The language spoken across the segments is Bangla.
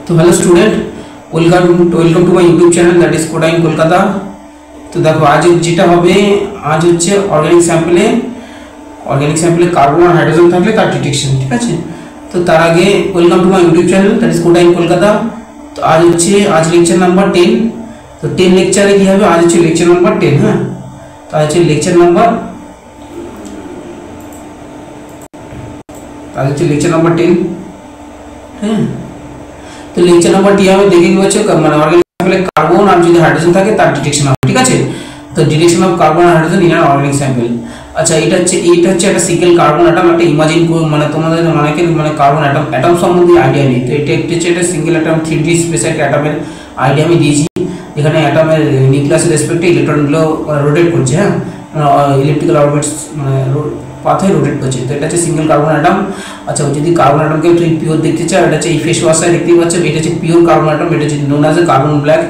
तो hello student, welcome to my YouTube channel that is Codine Kolkata. তো দেখো আজ যেটা হবে, আজ হচ্ছে অর্গানিক স্যাম্পলে কার্বন আর হাইড্রোজেন থাকলে তার ডিটেকশন। ঠিক আছে, তো তার আগে welcome to my YouTube channel that is Codine Kolkata. তো আজ লেকচার নাম্বার 10। তো 10 লেকচারে কি হবে, আজ হচ্ছে লেকচার নাম্বার 10। হ্যাঁ, তো আজ হচ্ছে লেকচার নাম্বার 10। হ্যাঁ, তো লেকচার নাম্বার 10 হবে, দেখে কি হচ্ছে মানে অর্গানিক স্যাম্পলে কার্বন আর যদি হাইড্রোজেন থাকে তার ডিটেকশন হবে। ঠিক আছে, তো ডিটেকশন অফ কার্বন আর হাইড্রোজেন ইন অর্গানিক স্যাম্পল। আচ্ছা, এটা হচ্ছে একটা সিঙ্গেল কার্বন অ্যাটম। একটা ইমাজিন মানে তোমাদের অনেকের মানে কার্বন অ্যাটম সম্বন্ধে আইডিয়া নেই। তো এটা হচ্ছে একটা সিঙ্গেল অ্যাটম 3D স্পেস একটা অ্যাটমের আইডিয়া আমি দিয়েছি, যেখানে অ্যাটমের নিউক্লিয়াসের রেসপেক্টে ইলেকট্রনগুলো রোটেট করছে। হ্যাঁ, ইলেকট্রিক্যাল অরবিটস মানে পাথে রোটেট করছে। তো এটা হচ্ছে সিঙ্গেল কার্বন অ্যাটম। আচ্ছা, যদি কার্বন অ্যাটমকে তুমি পিওর দেখতে চাও, এটা হচ্ছে এই ফেস ওয়াশায় দেখতেই পাচ্ছ, এটা হচ্ছে পিওর কার্বন অ্যাটম। এটা হচ্ছে known as a carbon black,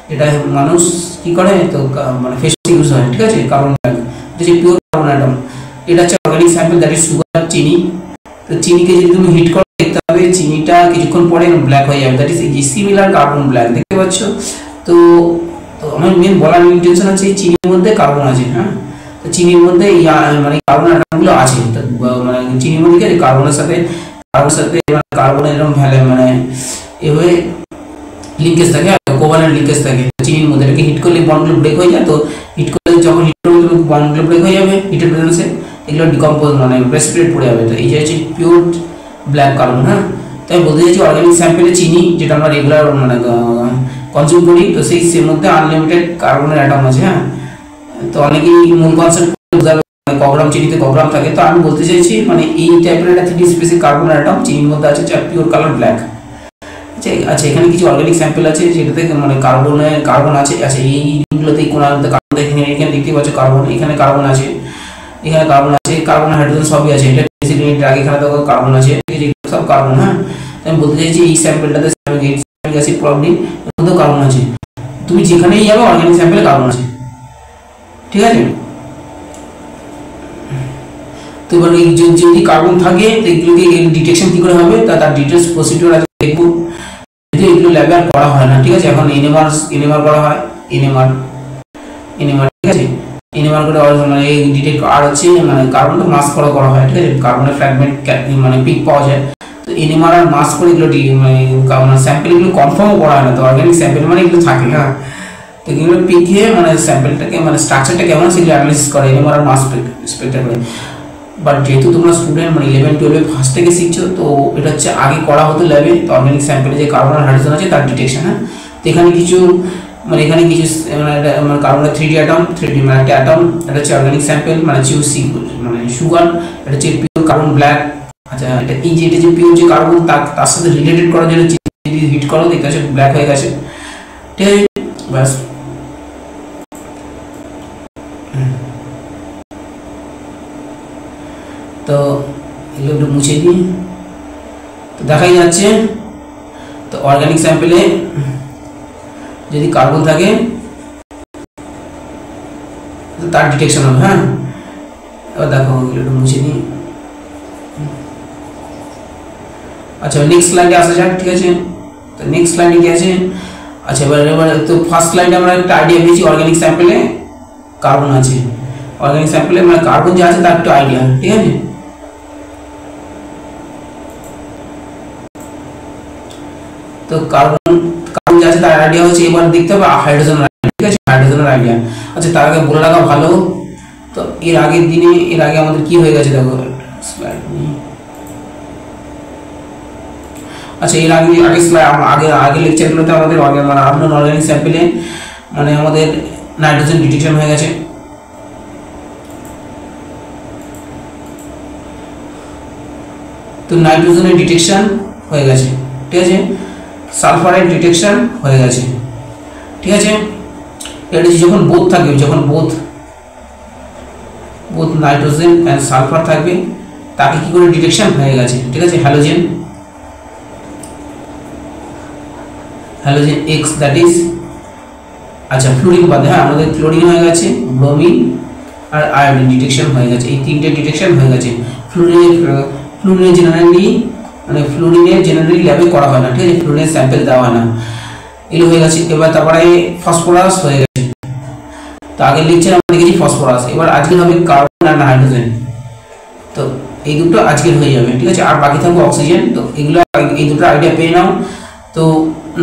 যেটা মানুষ কি করে তো মানে ফেস ইউজ হয়। ঠিক আছে, কার্বন ব্ল্যাক এটা হচ্ছে পিওর কার্বন অ্যাটম। এটা হচ্ছে organic sample that is sugar, চিনি। তো চিনিকে যদি তুমি হিট করো দেখতে হবে চিনিটা কিছুক্ষণ পরে ব্ল্যাক হয়ে যাবে, that is similar carbon black. দেখতে পাচ্ছ? তো আমার মেন বলার ইন্টেনশন আছে চিনির মধ্যে কার্বন আছে। হ্যাঁ, তো চিনির মধ্যে মানে কার্বন অ্যাটমগুলো আছে। মানে চিনির মধ্যে কি কার্বনের সাথে কার্বনের এরকম ভ্যালে মানে এভাবে লিঙ্কেজ থাকে, কোভালেন্ট লিঙ্কেজ থাকে চিনির মধ্যে। এটাকে হিট করলে বন্ডগুলো ব্রেক হয়ে যায়। তো হিট করলে যখন হিট করবে বন্ডগুলো ব্রেক হয়ে যাবে হিটের প্রেজেন্সে, এগুলো ডিকম্পোজ মানে প্রেসিপিটেট পড়ে যাবে। তো এই যে হচ্ছে পিওর ব্ল্যাক কার্বন। হ্যাঁ, তাই বলতে চাইছি অর্গানিক স্যাম্পলে চিনি যেটা আমরা রেগুলার মানে কনজিউম করি, তো সেই মধ্যে আনলিমিটেড কার্বনের অ্যাটম আছে। হ্যাঁ, তো অনেকেই মূল কনসেপ্ট বুঝাবে কগ্রাম চিনিতে কগ্রাম থাকে। তো আমি বলতে চাইছি মানে এই টাইপের একটা 3D স্পেসিফিক কার্বন অ্যাটম চিনির মধ্যে আছে, যা পিওর কালার ব্ল্যাক। আচ্ছা, এখানে কিছু অর্গানিক স্যাম্পল আছে যেটাতে মানে কার্বন আছে। আচ্ছা, এই রিংগুলোতে কোনাতে কার্বন এখানে দেখতে পাচ্ছ কার্বন, এখানে কার্বন আছে, কার্বন হাইড্রোজেন সবই আছে। এটা বেসিক্যালি আগে এখানে তো কার্বন আছে, সব কার্বন। হ্যাঁ, আমি বলতে চাইছি এই স্যাম্পলটাতে স্যামিক অ্যাসিড প্রবলেম এর মধ্যেও কার্বন আছে। তুমি যেখানেই যাবে অর্গানিক স্যাম্পলে কার্বন আছে। ঠিক আছে, তো এবার যদি কার্বন থাকে তো এগুলোকে ডিটেকশন কি করে হবে, তার ডিটেলস প্রসিডিউর আছে দেখব। যদি এগুলো ল্যাবে আর করা হয় না, ঠিক আছে, এখন এনএমআর করা হয়, এনএমআর। ঠিক আছে, এনএমআর করে মানে এই ডিটেক্ট আর হচ্ছে মানে কার্বন তো মাস করা হয়। ঠিক আছে, কার্বনের ফ্র্যাগমেন্ট মানে পিক পাওয়া যায়। তো এনএমআর আর মাস করে এগুলো মানে স্যাম্পল এগুলো কনফার্ম করা হয় না। তো অর্গানিক স্যাম্পল মানে এগুলো থাকে। হ্যাঁ, তো এগুলো পিকে মানে স্যাম্পলটাকে মানে স্ট্রাকচারটা কেমন সেগুলো অ্যানালাইসিস করে এনএমআর আর মাস স্পেক্টর করে। বাট যেহেতু তোমরা স্টুডেন্ট মানে 11-12 ফার্স্ট থেকে শিখছো, তো এটা হচ্ছে আগে করা হতো ল্যাবে। তো অর্গানিক স্যাম্পলে যে কার্বন আর হাইড্রোজেন আছে তার ডিটেকশন। হ্যাঁ, তো এখানে কিছু মানে কার্বনের 3D অ্যাটম, 3D মানে একটা অ্যাটম, এটা হচ্ছে অর্গানিক স্যাম্পল মানে চিউসি মানে সুগার, এটা হচ্ছে পিওর কার্বন ব্ল্যাক। আচ্ছা, এটা যে পিওর যে কার্বন তার সাথে রিলেটেড করার জন্য যদি হিট করো দেখতে পাচ্ছ ব্ল্যাক হয়ে গেছে। ঠিক আছে, বাস। তো এগুলো একটু মুছে দিই, তো দেখাই যাচ্ছে। তো অর্গানিক স্যাম্পলে যদি কার্বন থাকে তার ডিটেকশন হবে। হ্যাঁ, এবার দেখো এগুলো একটু মুছে দিই। আচ্ছা, নেক্সট স্লাইডে আসা যাক। ঠিক আছে, তো নেক্সট স্লাইডে কি আছে? আচ্ছা, এবার তো ফার্স্ট স্লাইডে আমরা একটা আইডিয়া পেয়েছি অর্গানিক স্যাম্পলে কার্বন আছে। অর্গানিক স্যাম্পলে মানে কার্বন যে আছে তার একটু আইডিয়া। ঠিক আছে, তো কার্বন যে আছে তার আইডিয়া হচ্ছে। এবার দেখতে হবে হাইড্রোজেন। ঠিক আছে, হাইড্রোজেনের আইডিয়া। আচ্ছা, তার আগে বলে রাখা ভালো, তো এর আগে আমাদের কি হয়ে গেছে দেখো। আচ্ছা, এর আগে লেকচারগুলোতে আমাদের মানে আননোন অর্গানিক স্যাম্পলে মানে আমাদের নাইট্রোজেন ডিটেকশন হয়ে গেছে। তো নাইট্রোজেনের ডিটেকশন হয়ে গেছে। ঠিক আছে, সালফারের ডিটেকশন হয়ে গেছে। ঠিক আছে, এটা যখন বোথ থাকবে, যখন বোথ নাইট্রোজেন এন্ড সালফার থাকবে, তাকে কি করে ডিটেকশন হয়ে গেছে। ঠিক আছে, হ্যালোজেন এক্স দ্যাট ইজ আচ্ছা ফ্লুরিন বাদে। হ্যাঁ, আমাদের ক্লোরিন হয়ে গেছে, ব্রোমিন আর আয়োডিন ডিটেকশন হয়ে গেছে। এই তিনটে ডিটেকশন হয়ে গেছে। ফ্লুরিনে জেনারেলি মানে ফ্লোরিনের জেনারেলি ল্যাবে করা হয় না, ঠিক আছে, ফ্লোরিনের স্যাম্পল দেওয়া হয় না। এগুলো হয়ে গেছে। এবার তারপরে ফসফরাস হয়ে গেছে। তো আগের লেকচারে আমরা দেখেছি ফসফরাস, এবার আজকের হবে কার্বন আর হাইড্রোজেন। তো এই দুটো আজকের হয়ে যাবে, ঠিক আছে, আর বাকি থাকবে অক্সিজেন। তো এগুলো এই দুটো আইডিয়া পেয়ে নাও। তো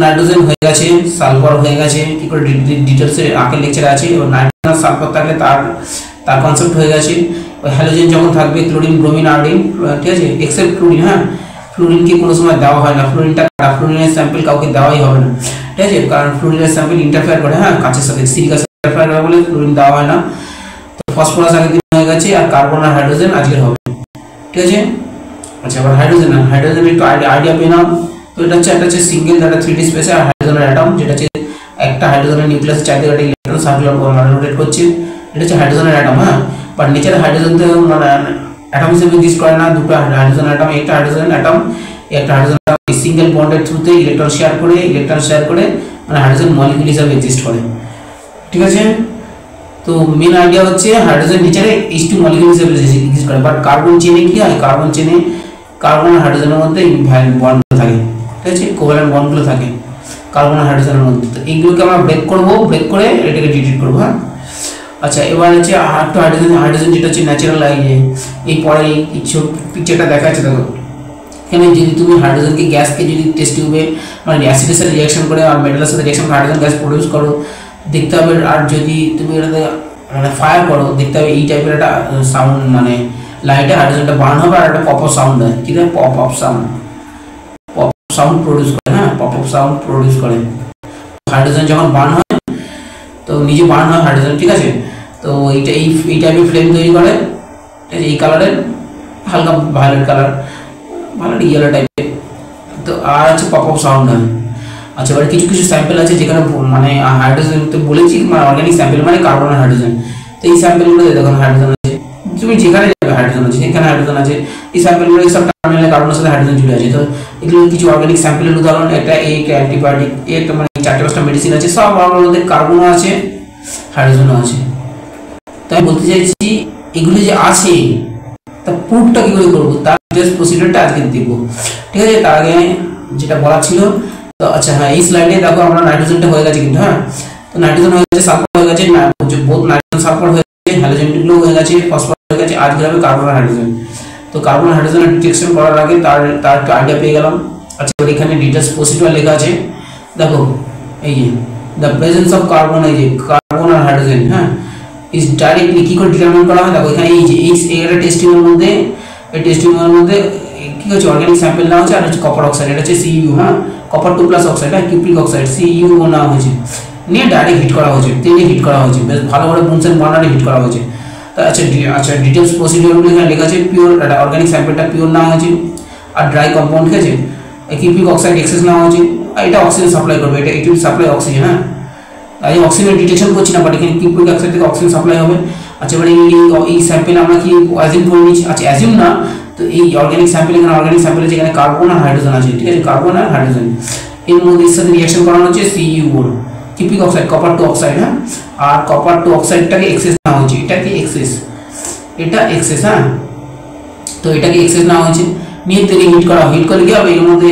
নাইট্রোজেন হয়ে গেছে, সালফার হয়ে গেছে, কি করে ডিটেলসে আগের লেকচারে আছে। এবার নাইট্রোজেন আর সালফার থাকলে তার কনসেপ্ট হয়ে গেছে। ওই হ্যালোজেন যখন থাকবে ক্লোরিন, ব্রোমিন, আয়োডিন, ঠিক আছে, এক্সেপ্ট ফ্লোরিন। হ্যাঁ, ফ্লোরিনকে কোনো সময় দেওয়া হয় না, ফ্লোরিনের স্যাম্পল কাউকে দেওয়াই হবে না, ঠিক আছে, কারণ ফ্লোরিনের স্যাম্পল ইন্টারফেয়ার করে, হ্যাঁ, কাঁচের সাথে সিলিক অ্যাসিড ইন্টারফেয়ার করে বলে ফ্লোরিন দেওয়া হয় না। তো ফসফরাস আগের দিন হয়ে গেছে, আর কার্বন আর হাইড্রোজেন আজকের হবে, ঠিক আছে। আচ্ছা, এবার হাইড্রোজেন একটু আইডিয়া পেয়ে নাও। তো এটা হচ্ছে সিঙ্গেল ডাটা 3D স্পেসে আর হাইড্রোজেনের অ্যাটম, যেটা হচ্ছে একটা হাইড্রোজেনের নিউক্লিয়াস চারদিকে ইলেকট্রন সার্কুলার মানে রোটেট করছে, এটা হচ্ছে হাইড্রোজেনের অ্যাটম। হ্যাঁ, বাট নেচারে হাইড্রোজেন তো মানে অ্যাটম হিসেবে এক্সিস্ট করে না। দুটো হাইড্রোজেন অ্যাটম, একটা হাইড্রোজেন অ্যাটম, একটা হাইড্রোজেন সিঙ্গেল বন্ডের থ্রুতে ইলেকট্রন শেয়ার করে মানে হাইড্রোজেন মলিকিউল হিসেবে এক্সিস্ট করে, ঠিক আছে। তো মেন আইডিয়া হচ্ছে হাইড্রোজেন নেচারে H2 মলিকিউল হিসেবে এক্সিস্ট করে, বাট কার্বন চেনে কি হয়, কার্বন চেনে কার্বন আর হাইড্রোজেনের মধ্যে বন্ডগুলো থাকে, ঠিক আছে, কোভ্যালেন্ট বন্ডগুলো থাকে কার্বন আর হাইড্রোজেনের মধ্যে। তো এইগুলোকে আমরা ব্রেক করে এটাকে ডিলিট করবো। হ্যাঁ, আচ্ছা, এবার হচ্ছে হাইড্রোজেন যেটা হচ্ছে ন্যাচারাল এই পরে এই পিকচারটা দেখা যাচ্ছে, দেখো এখানে যদি তুমি হাইড্রোজেনকে গ্যাসকে যদি টেস্ট টিউবে মানে অ্যাসিডের সাথে রিঅ্যাকশন করে আর মেটালের সাথে রিঅ্যাকশন করে হাইড্রোজেন গ্যাস প্রডিউস করো, দেখতে হবে। আর যদি তুমি এটাতে মানে ফায়ার করো, দেখতে হবে এই টাইপের একটা সাউন্ড, মানে লাইটে হাইড্রোজেনটা বার্ন হবে আর একটা পপ আপ সাউন্ড হয়, ঠিক আছে, পপ আপ সাউন্ড প্রডিউস করে। হ্যাঁ, পপ আপ সাউন্ড প্রডিউস করে হাইড্রোজেন যখন বার্ন হয়, তো নিজে বার্ন হয় হাইড্রোজেন, ঠিক আছে। তো এইটা এই টাইপের ফ্লেম তৈরি করে, এই কালারের হালকা ভায়োলেট কালার, ভায়োলেট ইয়েলো টাইপের। তো আর হচ্ছে পপ আপ সাউন্ড হয়। আচ্ছা, এবার কিছু স্যাম্পল আছে যেখানে মানে হাইড্রোজেন তো বলেছি, মানে অর্গানিক স্যাম্পল মানে কার্বন আর হাইড্রোজেন। তো এই স্যাম্পলগুলো দেখুন হাইড্রোজেন আছে, তুমি যেখানে যাবে হাইড্রোজেন আছে, এখানে হাইড্রোজেন আছে। এই স্যাম্পলগুলো সব টার্মিনালে কার্বনের সাথে হাইড্রোজেন জুড়ে আছে। তো এগুলো কিছু অর্গানিক স্যাম্পলের উদাহরণ। একটা অ্যান্টিবায়োটিক, একটা মানে 4-5টা মেডিসিন আছে, সব মধ্যে কার্বনও আছে হাইড্রোজেনও আছে। তাই বলতে চাইছি এগুলো যে আছে তা প্রুফটা কি করে করবো, তার জাস্ট প্রসিডিউরটা আজকে দেখবো, ঠিক আছে। তার আগে যেটা বলার ছিল, তো আচ্ছা হ্যাঁ, এই স্লাইডে দেখো আমরা নাইট্রোজেনটা হয়ে গেছে কিন্তু। হ্যাঁ, তো নাইট্রোজেন হয়ে গেছে, সালফার হয়ে গেছে, বোথ নাইট্রোজেন সালফার হয়ে গেছে, হ্যালোজেনগুলো হয়ে গেছে, ফসফরাস হয়ে গেছে, আজকে হবে কার্বন আর হাইড্রোজেন। তো কার্বন আর হাইড্রোজেনের ডিটেকশন করার আগে তার একটা আইডিয়া পেয়ে গেলাম। আচ্ছা, এবার এখানে ডিটেলস প্রসিডিউর লেখা আছে, দেখো এই যে দ্য প্রেজেন্স অফ কার্বন, এই যে কার্বন আর হাইড্রোজেন, হ্যাঁ, ইজ ডাইরেক্টলি কি করে ডিটারমাইন করা হয়। দেখো এখানে এই যে এই টেস্টিংয়ের মধ্যে, এই টেস্টিংয়ের মধ্যে কি হচ্ছে অর্গানিক স্যাম্পল নেওয়া হচ্ছে, আর হচ্ছে কপার অক্সাইড, এটা হচ্ছে Cu, হ্যাঁ, কপার 2+ অক্সাইড, হ্যাঁ, কিউপ্রিক অক্সাইড Cu নেওয়া হয়েছে, নিয়ে ডাইরেক্ট হিট করা হয়েছে, তেলে হিট করা হয়েছে, বেশ ভালো করে বুনসেন বার্নারে হিট করা হয়েছে। তো আচ্ছা ডিটেলস প্রসিডিউরগুলো এখানে লেখা আছে। পিওর একটা অর্গানিক স্যাম্পলটা পিওর নেওয়া হয়েছে, আর ড্রাই কম্পাউন্ড, ঠিক আছে, কিউপ্রিক অক্সাইড এক্সেস নেওয়া হয়েছে, আর এটা অক্সিজেন সাপ্লাই করবে, এটা ইট উইল সাপ্লাই অক্সিজেন। হ্যাঁ, তাই অক্সিজেন ডিটেকশন করছি না, বাট এখানে কিউপ্রিক অক্সাইড থেকে অক্সিজেন সাপ্লাই হবে। আচ্ছা, এবার এই স্যাম্পল আমরা কি অ্যাজিউম করে নিচ্ছি, আচ্ছা অ্যাজিউম না, তো এই অর্গানিক স্যাম্পল, এখানে অর্গানিক স্যাম্পলে যেখানে কার্বন আর হাইড্রোজেন আছে, ঠিক আছে, কার্বন আর হাইড্রোজেন এর মধ্যে এর সাথে রিঅ্যাকশন করানো হচ্ছে Cu4 cupric oxide, copper 2 oxide. হ্যাঁ, আর কপার 2 অক্সাইডটাকে এক্সেস নেওয়া হয়েছে, এটাকে এক্সেস, এটা এক্সেস। হ্যাঁ, তো এটাকে এক্সেস নেওয়া হয়েছে, নিয়ে তেলে হিট করা, হিট করে কি হবে, এর মধ্যে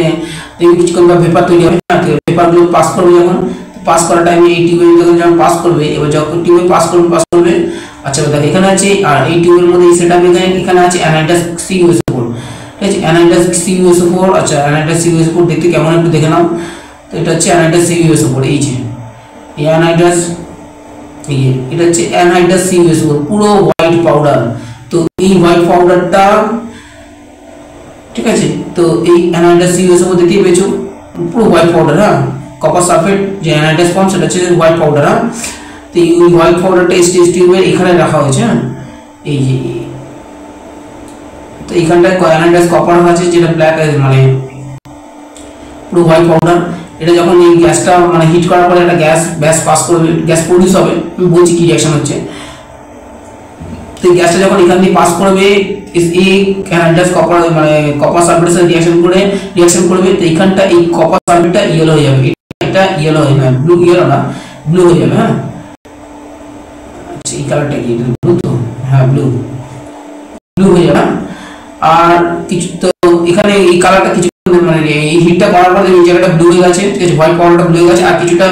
কিছু কোনো ভেপার তৈরি হবে। ভেপারগুলো পাস করবে, যখন পাস করার টাইমে এই টিউবের যখন পাস করবে, এবার যখন টিউবে পাস করবে। আচ্ছা, দেখো এখানে আছে, আর এই টিউবের মধ্যে এই সেটআপ এখানে আছে অ্যানাইডাস CuSO4, ঠিক আছে, অ্যানাইডাস CuSO4। আচ্ছা, অ্যানাইডাস CuSO4 দেখতে কেমন একটু দেখে নাও। তো এটা হচ্ছে অ্যানাইডাস CuSO4, এই যে এই অ্যানাইডাস, এটা হচ্ছে অ্যানাইডাস CuSO4, পুরো হোয়াইট পাউডার। তো এই হোয়াইট পাউডারটা, ঠিক আছে, তো এই অ্যানাইডাস CuSO4 দেখতে পেয়েছো, পুরো হোয়াইট পাউডার। হ্যাঁ, কপার সালফেট যে অ্যানাইডাস ফর্ম, সেটা হচ্ছে হোয়াইট পাউডার। হ্যাঁ, তো এই হোয়াইট পাউডারটা স্টেজ টিউবের এখানে রাখা হয়েছে। হ্যাঁ, এই যে তো এইখানটায় অ্যানাইডাস কপার আছে, যেটা ব্ল্যাক, মানে পুরো হোয়াইট পাউডার। এটা যখন এই গ্যাসটা মানে হিট করার পরে একটা গ্যাস পাস করবে, গ্যাস প্রডিউস হবে, আমি বলছি কি রিঅ্যাকশন হচ্ছে। তো এই গ্যাসটা যখন এখান দিয়ে পাস করবে, এই অ্যানাইডাস কপার মানে কপার সালফেটের সাথে রিঅ্যাকশন করবে। তো এইখানটা এই কপার সালফেটটা ইয়েলো হয়ে যাবে, এটা ইয়েলো হয়ে যাবে, ব্লু হয়ে যাবে। হ্যাঁ, আচ্ছা এই কালারটা কি, ব্লু তো, হ্যাঁ ব্লু হয়ে যাবে। আর কিছু তো এখানে এই কালারটা কিছু এই হিটটা করার পর এই জায়গাটা ব্লু হয়ে গেছে, ঠিক আছে, হোয়াইট পাউডারটা ব্লু হয়ে গেছে, আর কিছুটা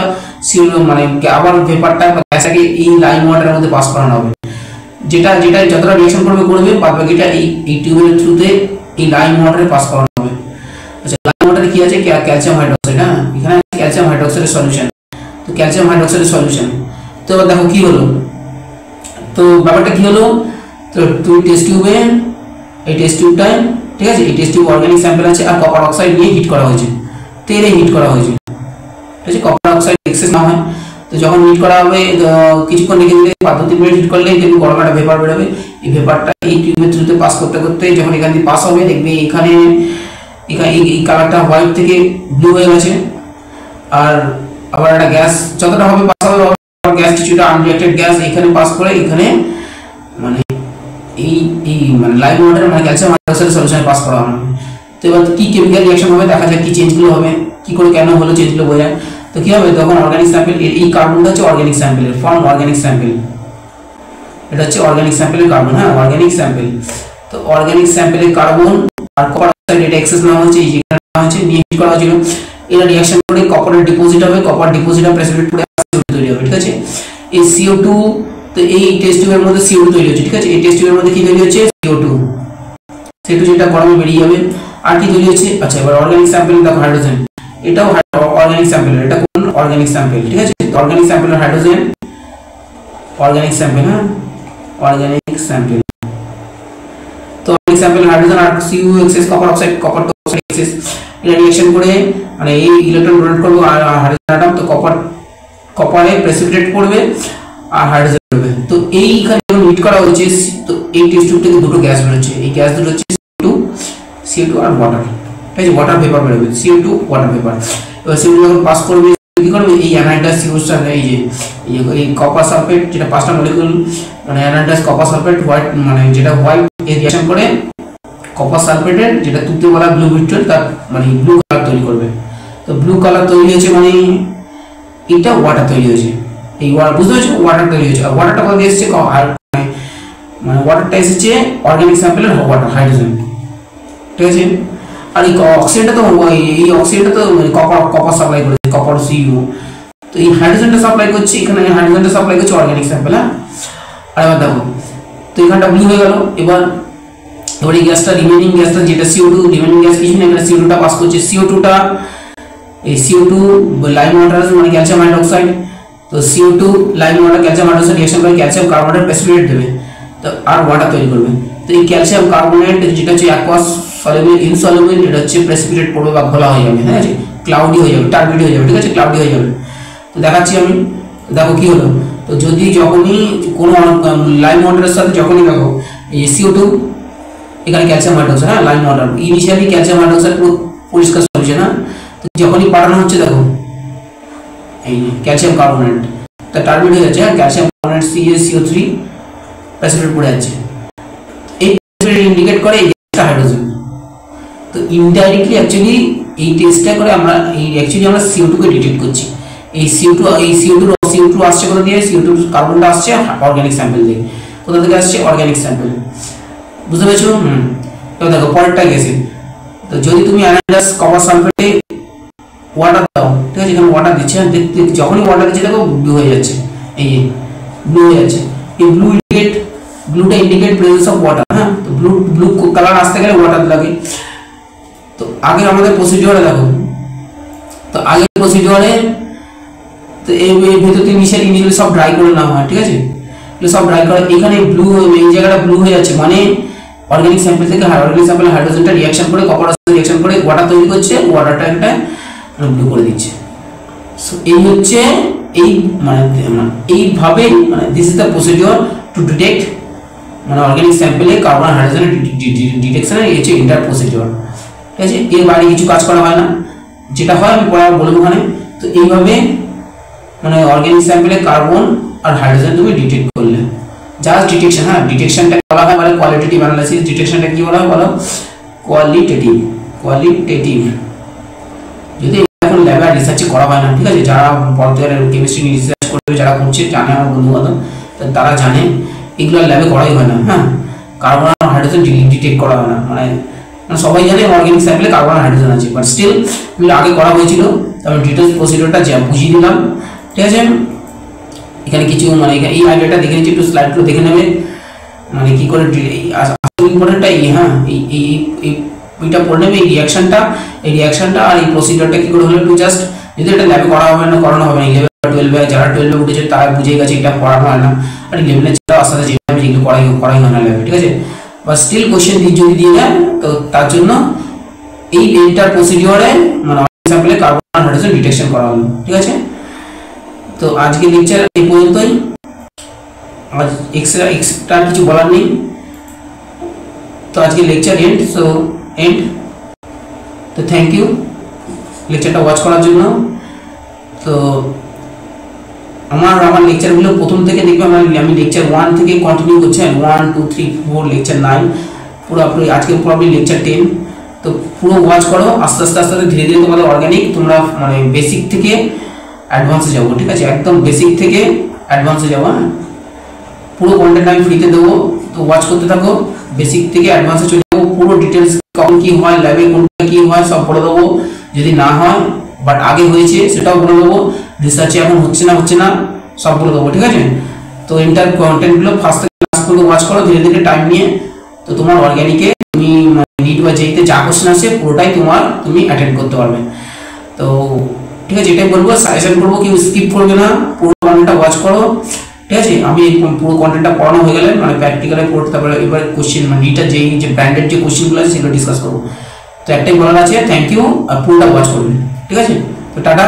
মানে আবার ভেপারটা গ্যাসটাকে এই লাইম ওয়াটারের মধ্যে পাস করানো হবে। যেটা যেটা যতটা রিঅ্যাকশন করবে বাদ বাকিটা এই টিউবের থ্রুতে এই লাইম ওয়াটারে পাস করানো হবে। আচ্ছা, লাইম ওয়াটারে কি আছে? Calcium hydroxide. হ্যাঁ, এখানে ক্যালসিয়াম হাইড্রোক্সাইডের সলিউশন। তো ক্যালসিয়াম হাইড্রোক্সাইডের সলিউশন, তো এবার দেখো কি হলো। তো ব্যাপারটা কি হলো, তো তুই টেস্ট টিউবে এই টেস্ট টিউবটায়, ঠিক আছে, এই টেস্ট টিউব অর্গানিক স্যাম্পল আছে আর কপার অক্সাইড নিয়ে হিট করা হয়েছে, তেলে হিট করা হয়েছে, ঠিক আছে, কপার অক্সাইড এক্সেস না হয়। তো যখন হিট করা হবে কিছুক্ষণ রেখে দিলে 5-3 মিনিট হিট করলে দেখবি গরম একটা ভেপার বেরোবে। এই ভেপারটা এই টিউবের থ্রুতে পাস করতে করতে যখন এখান দিয়ে পাস হবে দেখবি এখানে এই কালারটা হোয়াইট থেকে ব্লু হয়ে গেছে। আর আবার একটা গ্যাস যতটা হবে পাস হবে, গ্যাস কিছুটা আনরিঅ্যাক্টেড গ্যাস এখানে পাস করে এখানে মানে এই মানে লাইম ওয়াটার মানে ক্যালসিয়াম হাইড্রোক্সাইড সলিউশনে পাস করা হবে। তো এবার কি কেমিক্যাল রিঅ্যাকশন হবে দেখা যাক, কি চেঞ্জগুলো হবে, কি করে কেন হলো চেঞ্জগুলো বোঝায়। তো কি হবে তখন অর্গানিক স্যাম্পল, এই কার্বনটা হচ্ছে অর্গানিক স্যাম্পলের ফর্ম, অর্গানিক স্যাম্পল, এটা হচ্ছে অর্গানিক স্যাম্পলের কার্বন। হ্যাঁ, অর্গানিক স্যাম্পল। তো অর্গানিক স্যাম্পলের কার্বন আর কপার অক্সাইড এটা এক্সেস নেওয়া হচ্ছে, এই যেখানে নেওয়া হচ্ছে নিয়ে হিট করা হয়েছিল। এরা রিঅ্যাকশন করে কপারের ডিপোজিট হবে, কপার ডিপোজিটটা প্রেসিপিটেট করে তৈরি হবে, ঠিক আছে। এই CO2, তো এই টেস্ট টিউবের মধ্যে CO2 তৈরি হচ্ছে, ঠিক আছে। এই টেস্ট টিউবের মধ্যে কি তৈরি হচ্ছে? CO2 যেটা গরমে বেরিয়ে যাবে। আর কি তৈরি হচ্ছে? আচ্ছা, এবার অর্গানিক স্যাম্পল দেখো, হাইড্রোজেন, এটাও অর্গানিক স্যাম্পল, এটা কোন অর্গানিক স্যাম্পল, ঠিক আছে। অর্গানিক স্যাম্পলের হাইড্রোজেন, অর্গানিক স্যাম্পল, হ্যাঁ, অর্গানিক স্যাম্পল। তো অর্গানিক স্যাম্পল হাইড্রোজেন আর Cu excess, copper oxide, copper oxide excess, এটা রিঅ্যাকশন করে মানে এই ইলেকট্রন ডোনেট করবে আর হাইড্রোজেন অ্যাটম, তো কপারে প্রেসিপিটেট করবে আর হাইড্রোজেন বেরোবে। তো এইখানে যখন হিট করা হচ্ছে, তো এই টেস্ট টিউব থেকে দুটো গ্যাস বেরোচ্ছে, এই গ্যাস দুটো হচ্ছে CO2 আর ওয়াটার, ঠিক আছে, ওয়াটার ভেপার বেরোবে, CO2 ওয়াটার ভেপার। এবার CO2 যখন পাস করবে কি করবে, এই অ্যানাইডাস CO2, এই কপার সালফেট যেটা 5টা মলিকিউল মানে অ্যানাইডাস কপার সালফেট হোয়াইট মানে যেটা হোয়াইট এর রিঅ্যাকশন করে কপার সালফেটের যেটা তুতে বলা ব্লু ভিক্টর তার মানে ব্লু কালার তৈরি করবে। তো ব্লু কালার তৈরি হয়েছে মানে এটা ওয়াটার তৈরি হয়েছে, এই ওয়াটার বুঝতে পারছো, ওয়াটার তৈরি হয়েছে। আর ওয়াটারটা কোথা থেকে এসেছে? আর মানে ওয়াটারটা এসেছে অর্গানিক স্যাম্পলের ওয়াটার, হাইড্রোজেন, ঠিক আছে। আর এই অক্সিজেনটা তো এই অক্সিজেনটা তো কপার সাপ্লাই করেছে, কপার Cu। তো এই হাইড্রোজেনটা সাপ্লাই করছে এখানে, হাইড্রোজেনটা সাপ্লাই করছে অর্গানিক স্যাম্পল। হ্যাঁ, আর এবার দেখো তো এখানটা ব্লু হয়ে গেল। এবার এই গ্যাসটা রিমেইনিং গ্যাসটা যেটা CO2, রিমেইনিং গ্যাস কিছু না, এখানে CO2টা পাস করছে। CO2টা এই CO2 লাইম ওয়াটার মানে ক্যালসিয়াম হাইড্রোক্সাইড, তো CO2 lime water calcium hydroxide reaction করে ক্যালসিয়াম কার্বনেট প্রেসিপিটেট দেবে, তো আর ওয়াটার তৈরি করবে। তো এই ক্যালসিয়াম কার্বনেট যেটা হচ্ছে অ্যাকুয়াস সলিউবল, ইনসলিউবল, এটা হচ্ছে প্রেসিপিটেট পড়বে বা ঘোলা হয়ে যাবে, ঠিক আছে, ক্লাউডি হয়ে যাবে, টার্বিড হয়ে যাবে, ঠিক আছে, ক্লাউডি হয়ে যাবে। তো দেখাচ্ছি আমি, দেখো কি হলো। তো যদি যখনই কোনো লাইম ওয়াটারের সাথে যখনই দেখো এই CO2 এখানে ক্যালসিয়াম হাইড্রোক্সাইড, হ্যাঁ, lime water initially calcium hydroxide পুরো পরিষ্কার সলিউশন, হ্যাঁ, তো যখনই পাঠানো হচ্ছে দেখো এই ক্যালসিয়াম কার্বনেট তা টার্বিড হয়ে যাচ্ছে, হ্যাঁ, ক্যালসিয়াম কার্বনেট CaCO3 প্রেসিপিটেট পড়ে যাচ্ছে। এই প্রেসিপিটেট ইন্ডিকেট করে এই গ্যাসটা হাইড্রোজেন। তো ইনডাইরেক্টলি অ্যাকচুয়ালি এই টেস্টটা করে আমরা আমরা CO2 কে ডিটেক্ট করছি। এই CO2 আসছে কোথা দিয়ে? CO2 কার্বনটা আসছে অর্গানিক স্যাম্পল থেকে। কোথা থেকে আসছে? অর্গানিক স্যাম্পল, বুঝতে পেরেছো? এবার দেখো পরেরটা গেছে। তো যদি তুমি অ্যানাইডাস কপার সালফেটে ওয়াটার দাও, ঠিক আছে, এখানে ওয়াটার দিচ্ছে, যখনই ওয়াটার দিচ্ছে দেখো ব্লু হয়ে যাচ্ছে, এই ব্লু হয়ে যাচ্ছে। এই ব্লুটা ইন্ডিকেট প্রেজেন্স অফ ওয়াটার। হ্যাঁ, তো ব্লু কালার আসতে গেলে ওয়াটার লাগে। তো আগে আমাদের প্রসিডিওরে দেখো, তো আগের প্রসিডিওরে তো এই ভিতরে ইনিশিয়ালি সব ড্রাই করে নেওয়া হয়, ঠিক আছে, এগুলো সব ড্রাই করে। এখানে ব্লু এই জায়গাটা ব্লু হয়ে যাচ্ছে মানে অর্গানিক স্যাম্পল থেকে অর্গানিক স্যাম্পল হাইড্রোজেনটা রিঅ্যাকশন করে কপার সাথে রিঅ্যাকশন করে ওয়াটার তৈরি করছে, ওয়াটারটা একটা ব্লু করে দিচ্ছে। সো এই হচ্ছে এই মানে এইভাবে মানে this is the procedure to detect মানে অর্গানিক স্যাম্পলে কার্বন হাইড্রোজেন ডিটেকশনের এই হচ্ছে ইন্টার প্রসিডিওর, ঠিক আছে। এর বাইরে কিছু কাজ করা হয় না, যেটা হয় আমি পরে বলবো ওখানে। তো এইভাবে মানে অর্গানিক স্যাম্পলে কার্বন আর হাইড্রোজেন তুমি ডিটেক্ট করলে, জাস্ট ডিটেকশন। হ্যাঁ, ডিটেকশনটা বলা হয় মানে কোয়ালিটেটিভ অ্যানালাইসিস। ডিটেকশনটা কি বলা হয় বলো? কোয়ালিটেটিভ। যদি এখন ল্যাবে রিসার্চ করা হয় না, ঠিক আছে, যারা পড়াতে কেমিস্ট্রি নিয়ে রিসার্চ করবে, যারা করছে জানে, আমার বন্ধু বান্ধব তারা জানে এগুলো ল্যাবে করাই হয় না। হ্যাঁ, কার্বন আর হাইড্রোজেন ডিটেক্ট করা হয় না, মানে মানে সবাই জানে অর্গানিক স্যাম্পলে কার্বন আর হাইড্রোজেন আছে, বাট স্টিল আমি আগে করা হয়েছিল, তারপর ডিটেলস প্রসিডিওরটা বুঝিয়ে দিলাম। ঠিক আছে, এখানে কিছু মানে এই আইডিয়াটা দেখে নিচ্ছি, একটু স্লাইডগুলো দেখে নেবে, মানে কি করে ইম্পর্টেন্টটা এই, হ্যাঁ এইটা পড়ে নেবে, এই রিয়াকশনটা আর এই প্রসিডিওরটা কি করে হলো, একটু জাস্ট যদি এটা ল্যাবে করা হবে না, করানো হবে না, 11 বা 12 যারা 12 উঠেছে তারা বুঝে গেছে এটা পড়ানো হয় না, আর 11 যারা আস্তে আস্তে যেভাবে যেগুলো করাই হয় না ল্যাবে। ঠিক আছে, বা স্টিল কোশ্চেন যদি দিয়ে দেয় তো তার জন্য এই এন্টার প্রসিডিওরে মানে স্যাম্পলে কার্বন আর হাইড্রোজেন ডিটেকশন করা হলো। ঠিক আছে, তো আজকে লেকচার এই পর্যন্তই, আজ এক্সট্রা কিছু বলার নেই, তো আজকে লেকচার এন্ড। সো এন্ড, তো থ্যাংক ইউ লেকচারটা ওয়াচ করার জন্য। তো আমার লেকচারগুলো প্রথম থেকে দেখবে, আমি লেকচার 1 থেকে কন্টিনিউ করছি, 1 2 3 4 লেকচার 9 পুরো আপনি আজকে পুরো লেকচার 10, তো পুরো ওয়াচ করো, আস্তে আস্তে ধীরে ধীরে তোমাদের অর্গানিক তোমরা মানে বেসিক থেকে অ্যাডভান্সে যাবো। ঠিক আছে, একদম বেসিক থেকে অ্যাডভান্সে যাবো, হ্যাঁ পুরো কন্টেন্ট আমি ফ্রিতে দেবো, তো ওয়াচ করতে থাকো, বেসিক থেকে অ্যাডভান্সে চলে যাবো, পুরো ডিটেলস কখন কি হয়, ল্যাবে কোনটা কি হয় সব বলে দেবো, যদি না হয় বাট আগে হয়েছে সেটাও বলে দেবো, রিসার্চে এখন হচ্ছে না সব বলে দেবো। ঠিক আছে, তো ইন্টার কন্টেন্টগুলো ফার্স্ট থেকে লাস্ট পর্যন্ত ওয়াচ করো ধীরে ধীরে টাইম নিয়ে, তো তোমার অর্গানিকে তুমি নিট বা যেইতে যা কোশ্চেন আসে পুরোটাই তুমি অ্যাটেন্ড করতে পারবে। তো ঠিক আছে, এটাই বলবো, সাজেশন করবো কেউ স্কিপ করবে না, পুরো কন্টেন্টটা ওয়াচ করো। ঠিক আছে, আমি পুরো কন্টেন্টটা পড়ানো হয়ে গেলে মানে প্র্যাকটিক্যালে পড়তে, তারপরে এবার কোশ্চেন মানে নিটা যে ব্র্যান্ডেড যে কোশ্চেনগুলো আছে সেগুলো ডিসকাস করবো। তো একটাই বলার আছে, থ্যাংক ইউ, আর পুরোটা ওয়াচ করবে। ঠিক আছে, তো টাটা।